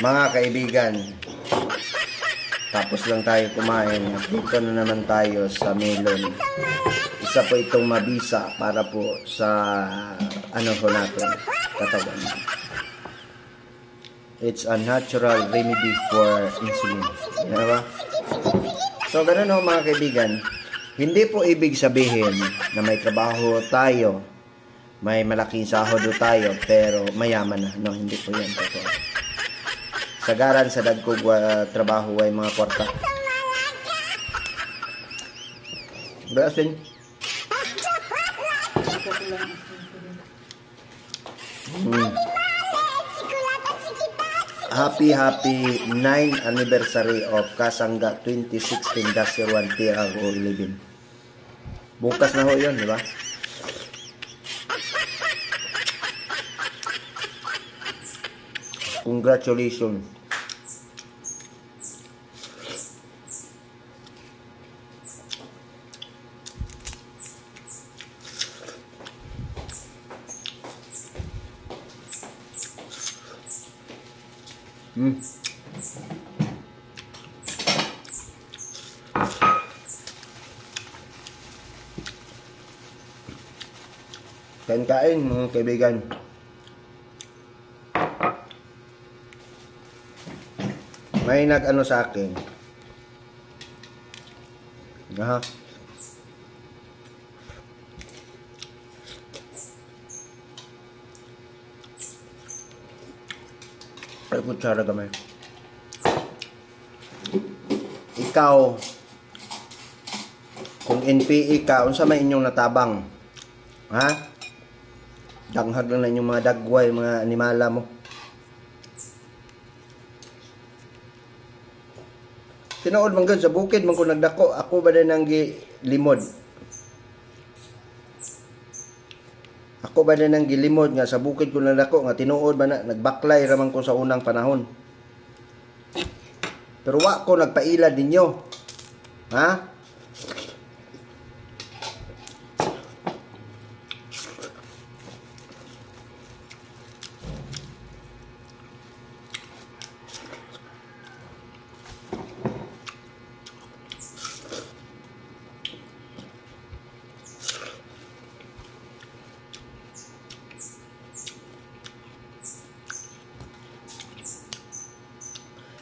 Mga kaibigan, tapos lang tayo kumain at dito na naman tayo sa melon. Isa po itong mabisa para po sa ano po natin, katawan. It's a natural remedy for insulin. Di ba? So, ganun o mga kaibigan, hindi po ibig sabihin na may trabaho tayo, may malaking sahod tayo, pero mayaman na. No, hindi po yan totoo. Sagaran sa dagkog trabaho ay mga kwarta. Brasin. Happy 9th anniversary of Kasangga 2016-1 TRO11. Bukas na ho yun, di ba? Congratulations. Kain-kain mga kaibigan. May nag-ano sa akin. Ha? Ay, kutsara gamay. Ikaw, kung NPE ka, unsa may inyong natabang? Ha? Danghag lang na inyong mga dagway, mga animala mo. Tinood man gud sa bukid man ko nagdako, ako ba din ang gilimod? Ako ba din ang gilimod nga sa bukid ko nagdako nga tinuod ba na nagbaklay ra man ko sa unang panahon. Pero wa ko nagpaila ninyo. Ha?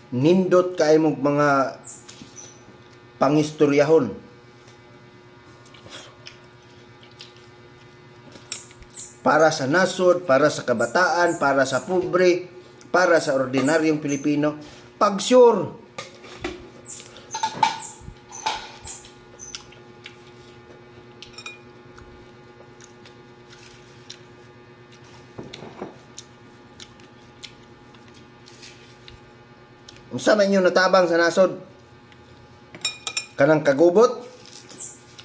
Nindot kay mong mga pangistoryahon. Para sa nasod, para sa kabataan, para sa pobre, para sa ordinaryong Pilipino. Pag sure, unsa man inyo natabang sa nasod? Kanang kagubot?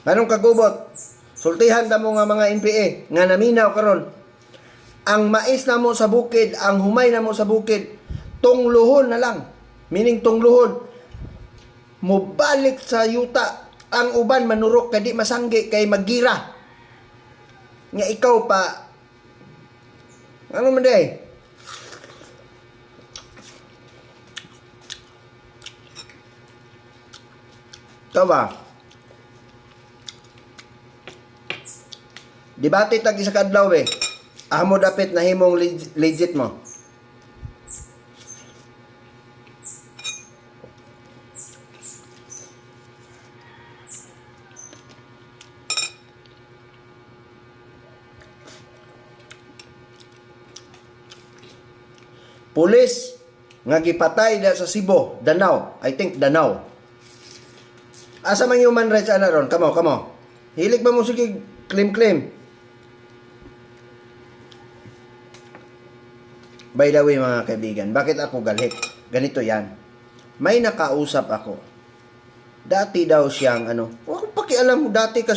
Anong kagubot? Sultihan ta mo nga mga NPA nga naminaw karon. Ang mais na mo sa bukid, ang humay na mo sa bukid, tungluhon na lang. Meaning tungluhon. Mubalik sa yuta. Ang uban manurok kadi masanggi kay magira. Nga ikaw pa ano man day? Tawa. Debate tag isa kadlaw eh. Amo dapit na himong legit mo. Pulis nga gipatay da sa Cebu, Danau. I think Danau. Asa man human rights ana ron? Kamo. Hilig ba mo sige claim? By the way mga kaibigan, bakit ako galit? Ganito yan. May nakausap ako. Dati daw siyang wala akong pakialam dati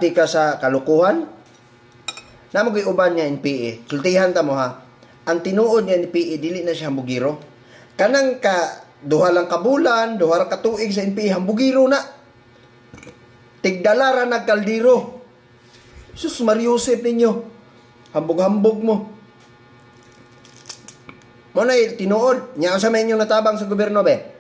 ka sa kalukuhan. Namoy uban niya NPA. Sultihan ta mo ha. Ang tinuod niya NPA dili na siya hambugiro. Kanang ka duha lang ka bulan, duha ra ka tuig sa NPA hambugiro na. Tigdalara nagkaldiro. Sus Mariusip ninyo. Hambog-hambog mo. Mo na tinuod. Nya sa may inyong natabang sa gobyerno be.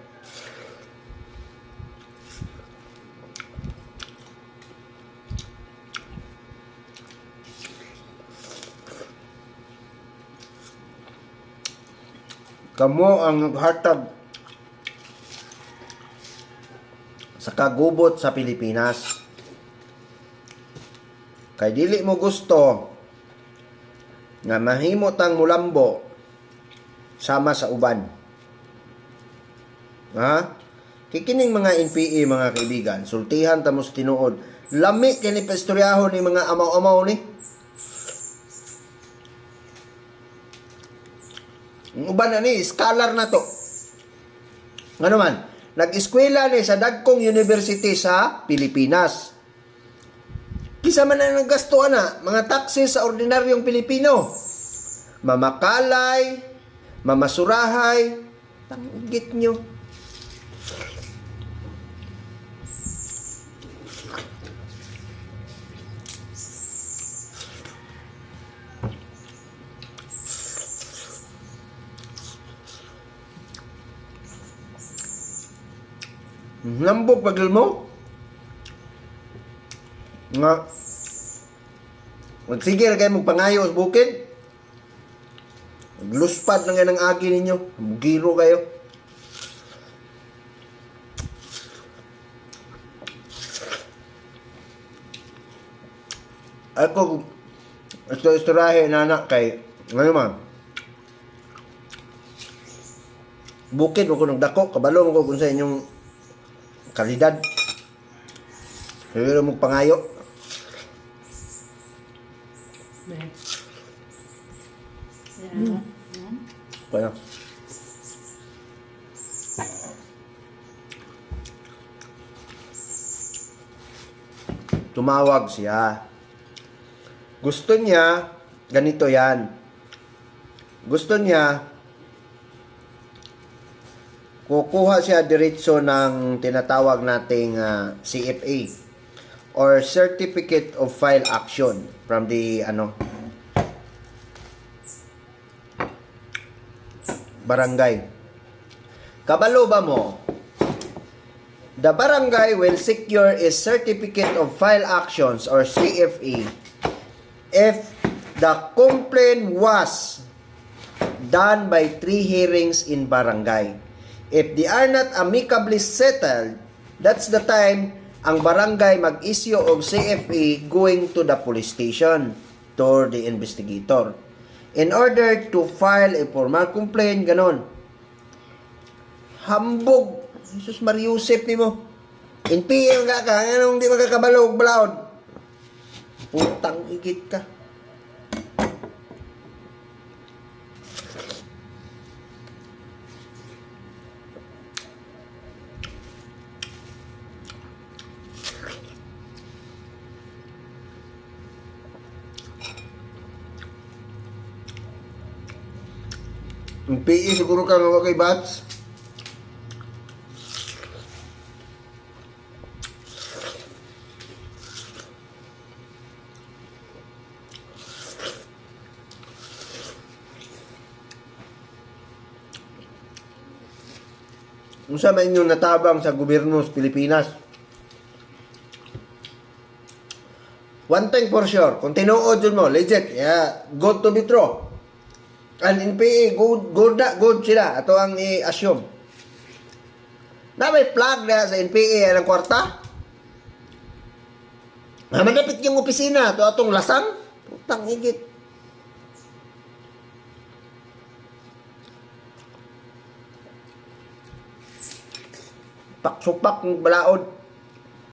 Kamo ang naghatag sa kagubot sa Pilipinas. Kay dili mo gusto nga mahimot ang mulambo sama sa uban. Ha? Kikining mga NPA mga kaibigan, sultihan tamos tinuod. Lami kini pastoryahon ni mga amaw-amaw ni. Ang uban na ni, scholar na to. Nga naman, nag-eskwela ni sa dagkong university sa Pilipinas. Kisa man na naggasto na, mga taxes sa ordinaryong Pilipino. Mamakalay, mamasurahay, tanggit nyo. Lambog pagil mo nga magsige ra kayo magpangayo sa bukid, magluspad na nga ng agi ninyo, mugiro kayo. Ako istirahe na anak kay ngayon man bukid mo ko nagdako, kabalo mo ko kung sa inyong kalidad. Pero mo pangayo. Kaya. Tumawag siya. Gusto niya, ganito yan. Gusto niya, kukuha siya diretso ng tinatawag nating CFA or Certificate of File Action from the barangay. Kabalo ba mo? The barangay will secure a Certificate of File Actions or CFA if the complaint was done by 3 hearings in barangay. If they are not amicably settled, that's the time ang barangay mag-issue of CFA going to the police station to the investigator in order to file a formal complaint, ganon. Hambog, Jesus Mariusep ni mo. NPA nga ka, anong di magkakabalog, balaod? Putang igit ka. Ang PE siguro ka nga kay Bats. Unsa man inyong natabang sa gobyerno sa Pilipinas? One thing for sure, kung tinuod yun mo, legit, yeah, good to be true. Ang NPA, good sila. Ito ang i-assume. Na may flag na sa NPA ng kwarta. Manapit yung opisina. Ito atong lasang. Putang higit. Paksupak ng balaod.